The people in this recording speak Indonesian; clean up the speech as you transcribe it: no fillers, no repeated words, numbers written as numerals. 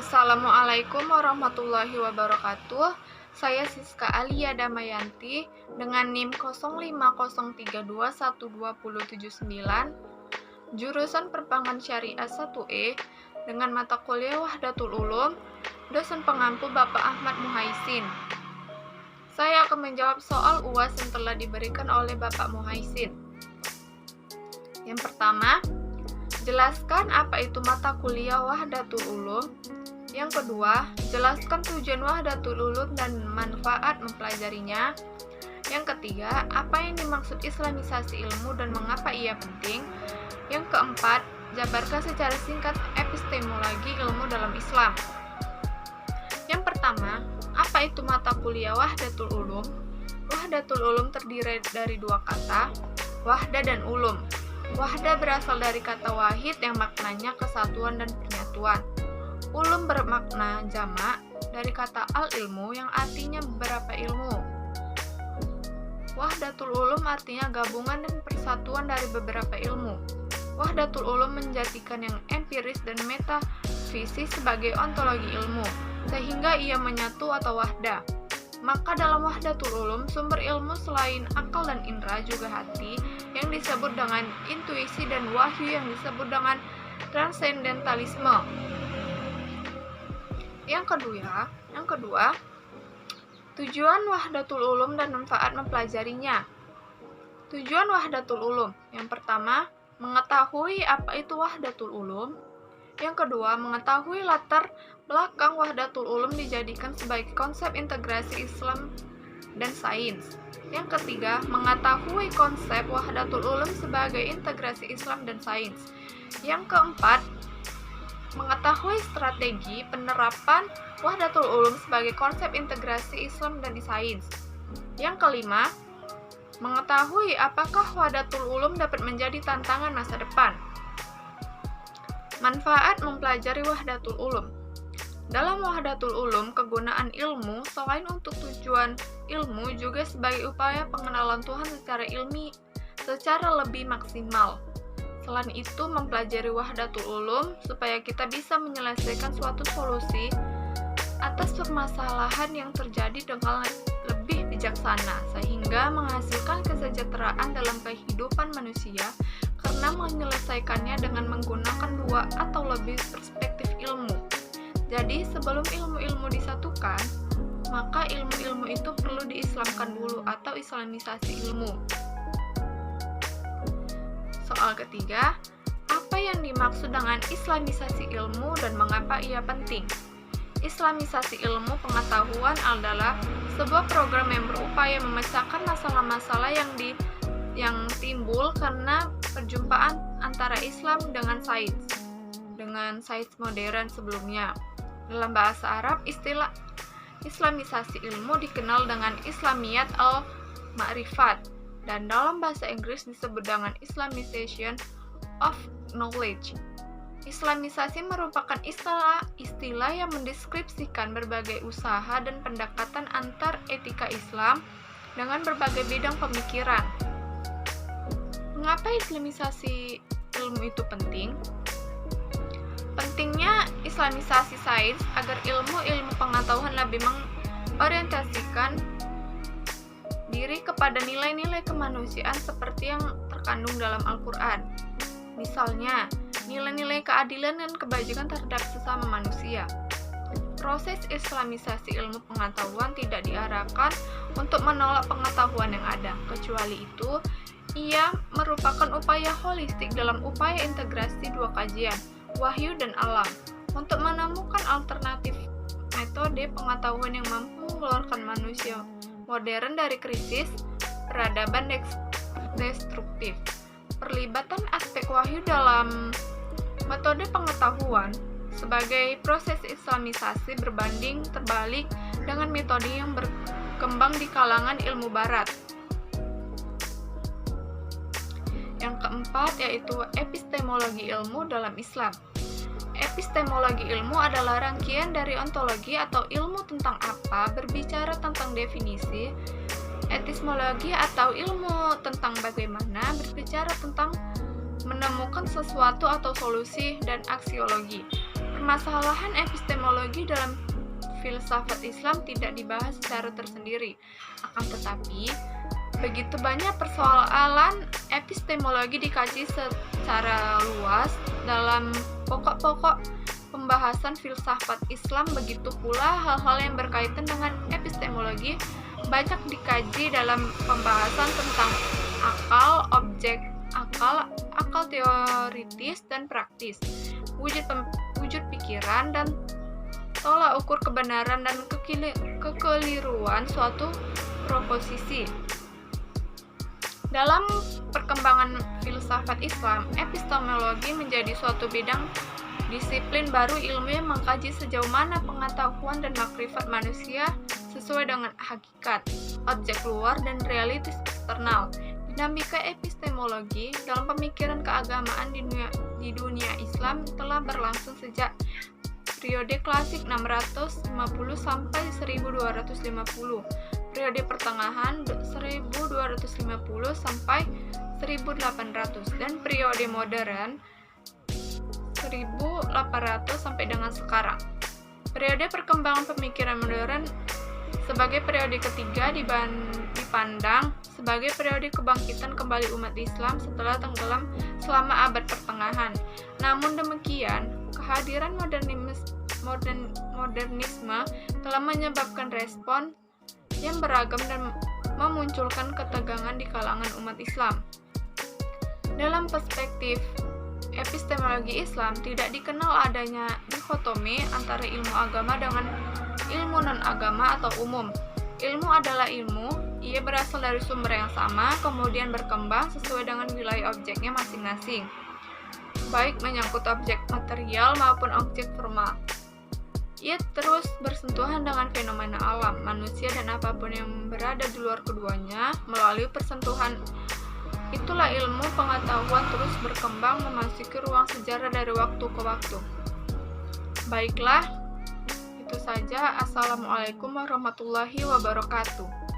Assalamualaikum warahmatullahi wabarakatuh. Saya Siska Alia Damayanti dengan NIM 0503212079, jurusan Perbankan Syariah 1E dengan mata kuliah Wahdatul Ulum, dosen pengampu Bapak Ahmad Muhaisin. Saya akan menjawab soal UAS yang telah diberikan oleh Bapak Muhaisin. Yang pertama, jelaskan apa itu mata kuliah Wahdatul Ulum. Yang kedua, jelaskan tujuan Wahdatul Ulum dan manfaat mempelajarinya. Yang ketiga, apa yang dimaksud islamisasi ilmu dan mengapa ia penting. Yang keempat, jabarkan secara singkat epistemologi ilmu dalam Islam. Yang pertama, apa itu mata kuliah Wahdatul Ulum? Wahdatul Ulum terdiri dari dua kata, wahda dan ulum. Wahda berasal dari kata wahid yang maknanya kesatuan dan penyatuan. Ulum bermakna jamak dari kata al-ilmu yang artinya beberapa ilmu. Wahdatul ulum artinya gabungan dan persatuan dari beberapa ilmu. Wahdatul ulum menjadikan yang empiris dan metafisis sebagai ontologi ilmu, sehingga ia menyatu atau wahda. Maka dalam Wahdatul Ulum, sumber ilmu selain akal dan indera juga hati yang disebut dengan intuisi dan wahyu yang disebut dengan transendentalisme. Yang kedua, tujuan Wahdatul Ulum dan manfaat mempelajarinya. Tujuan Wahdatul Ulum, yang pertama, mengetahui apa itu Wahdatul Ulum. Yang kedua, mengetahui latar belakang Wahdatul Ulum dijadikan sebagai konsep integrasi Islam dan sains. Yang ketiga, mengetahui konsep Wahdatul Ulum sebagai integrasi Islam dan sains. Yang keempat, mengetahui strategi penerapan Wahdatul Ulum sebagai konsep integrasi Islam dan sains. Yang kelima, mengetahui apakah Wahdatul Ulum dapat menjadi tantangan masa depan. Manfaat mempelajari Wahdatul Ulum. Dalam Wahdatul Ulum, kegunaan ilmu selain untuk tujuan ilmu juga sebagai upaya pengenalan Tuhan secara lebih maksimal. Selain itu, mempelajari Wahdatul Ulum supaya kita bisa menyelesaikan suatu solusi atas permasalahan yang terjadi dengan lebih bijaksana, sehingga menghasilkan kesejahteraan dalam kehidupan manusia karena menyelesaikannya dengan menggunakan dua atau lebih perspektif ilmu. Jadi, sebelum ilmu-ilmu disatukan, maka ilmu-ilmu itu perlu diislamkan dulu atau islamisasi ilmu. Soal ketiga, apa yang dimaksud dengan islamisasi ilmu dan mengapa ia penting? Islamisasi ilmu pengetahuan adalah sebuah program yang berupaya memecahkan masalah-masalah yang timbul karena perjumpaan antara Islam dengan sains modern sebelumnya. Dalam bahasa Arab, istilah islamisasi ilmu dikenal dengan Islamiyat al-Ma'rifat, dan dalam bahasa Inggris disebut dengan Islamization of Knowledge. Islamisasi merupakan istilah yang mendeskripsikan berbagai usaha dan pendekatan antar etika Islam dengan berbagai bidang pemikiran. Mengapa islamisasi ilmu itu penting? Pentingnya islamisasi sains agar ilmu-ilmu pengetahuan lebih mengorientasikan diri kepada nilai-nilai kemanusiaan seperti yang terkandung dalam Al-Quran. Misalnya, nilai-nilai keadilan dan kebajikan terhadap sesama manusia. Proses islamisasi ilmu pengetahuan tidak diarahkan untuk menolak pengetahuan yang ada. Kecuali itu, ia merupakan upaya holistik dalam upaya integrasi dua kajian, wahyu dan alam, untuk menemukan alternatif metode pengetahuan yang mampu mengeluarkan manusia modern dari krisis peradaban destruktif. Perlibatan aspek wahyu dalam metode pengetahuan sebagai proses islamisasi berbanding terbalik dengan metode yang berkembang di kalangan ilmu barat. Yang keempat yaitu epistemologi ilmu dalam Islam. Epistemologi ilmu adalah rangkaian dari ontologi atau ilmu tentang apa, berbicara tentang definisi. Epistemologi atau ilmu tentang bagaimana, berbicara tentang menemukan sesuatu atau solusi, dan aksiologi. Permasalahan epistemologi dalam filsafat Islam tidak dibahas secara tersendiri. Akan tetapi, begitu banyak persoalan epistemologi dikaji secara luas dalam pokok-pokok pembahasan filsafat Islam, begitu pula hal-hal yang berkaitan dengan epistemologi banyak dikaji dalam pembahasan tentang akal, objek, akal teoritis dan praktis, wujud pikiran, dan tolak ukur kebenaran dan kekeliruan suatu proposisi. Dalam perkembangan filsafat Islam, epistemologi menjadi suatu bidang disiplin baru ilmu yang mengkaji sejauh mana pengetahuan dan makrifat manusia sesuai dengan hakikat, objek luar, dan realitas eksternal. Dinamika epistemologi dalam pemikiran keagamaan di dunia Islam telah berlangsung sejak periode klasik 650 sampai 1250, periode pertengahan 1250 sampai 1800, dan periode modern 1800 sampai dengan sekarang. Periode perkembangan pemikiran modern sebagai periode ketiga dipandang sebagai periode kebangkitan kembali umat Islam setelah tenggelam selama abad pertengahan. Namun demikian, kehadiran modernisme telah menyebabkan respon yang beragam dan memunculkan ketegangan di kalangan umat Islam. Dalam perspektif epistemologi Islam, tidak dikenal adanya dikotomi antara ilmu agama dengan ilmu non-agama atau umum. Ilmu adalah ilmu, ia berasal dari sumber yang sama, kemudian berkembang sesuai dengan wilayah objeknya masing-masing, baik menyangkut objek material maupun objek formal. Ia terus bersentuhan dengan fenomena alam, manusia, dan apapun yang berada di luar keduanya. Melalui persentuhan itulah ilmu pengetahuan terus berkembang memasuki ruang sejarah dari waktu ke waktu. Baiklah, itu saja. Assalamualaikum warahmatullahi wabarakatuh.